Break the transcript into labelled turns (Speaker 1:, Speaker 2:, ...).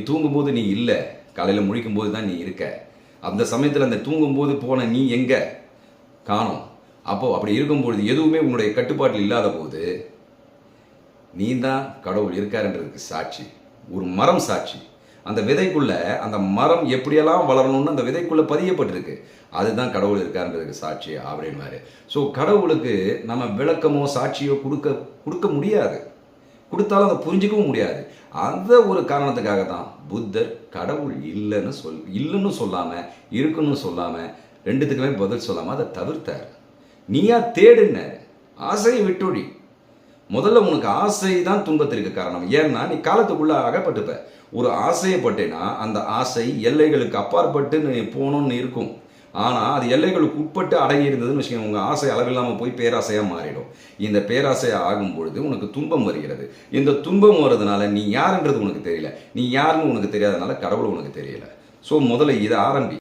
Speaker 1: தூங்கும்போது நீ இல்லை, காலையில் முழிக்கும் போது தான் நீ இருக்க. அந்த சமயத்தில் அந்த தூங்கும்போது போன நீ எங்கே காணோம். அப்போது அப்படி இருக்கும்பொழுது எதுவுமே உன்னுடைய கட்டுப்பாட்டில் இல்லாத போது நீ தான் கடவுள் இருக்காருன்றதுக்கு சாட்சி. ஒரு மரம் சாட்சி. அந்த விதைக்குள்ள அந்த மரம் எப்படியெல்லாம் வளரணும்னு அந்த விதைக்குள்ள பதியப்பட்டிருக்கு. அதுதான் கடவுள் இருக்காருன்றதுக்கு சாட்சி அப்படின்வாரு. ஸோ கடவுளுக்கு நம்ம விளக்கமோ சாட்சியோ கொடுக்க முடியாது. கொடுத்தாலும் அதை புரிஞ்சிக்கவும் முடியாது. அந்த ஒரு காரணத்துக்காக தான் புத்தர் கடவுள் இல்லைன்னு சொல்லாமல் இருக்குன்னு சொல்லாமல் ரெண்டுத்துக்குமே பதில் சொல்லாமல் அதை தவிர்த்தார். நீயா தேடுன ஆசையை விட்டொழி. முதல்ல உனக்கு ஆசை தான் துன்பத்திற்கு காரணம். ஏன்னா நீ காலத்துக்குள்ள அகப்பட்டுப்ப. ஒரு ஆசையப்பட்டேன்னா அந்த ஆசை எல்லைகளுக்கு அப்பாற்பட்டு நீ போகணும்னு இருக்கும். ஆனால் அது எல்லைகளுக்கு உட்பட்டு அடங்கி இருந்ததுன்னு வச்சுக்கோங்க, உங்கள் ஆசை அளவில்லாமல் போய் பேராசையாக மாறிடும். இந்த பேராசையாக ஆகும் பொழுது உனக்கு துன்பம் வருகிறது. இந்த துன்பம் வர்றதுனால நீ யாருன்றது உனக்கு தெரியல. நீ யாருன்னு உனக்கு தெரியாதனால கடவுள் உனக்கு தெரியல. ஸோ முதல்ல இதை ஆரம்பி.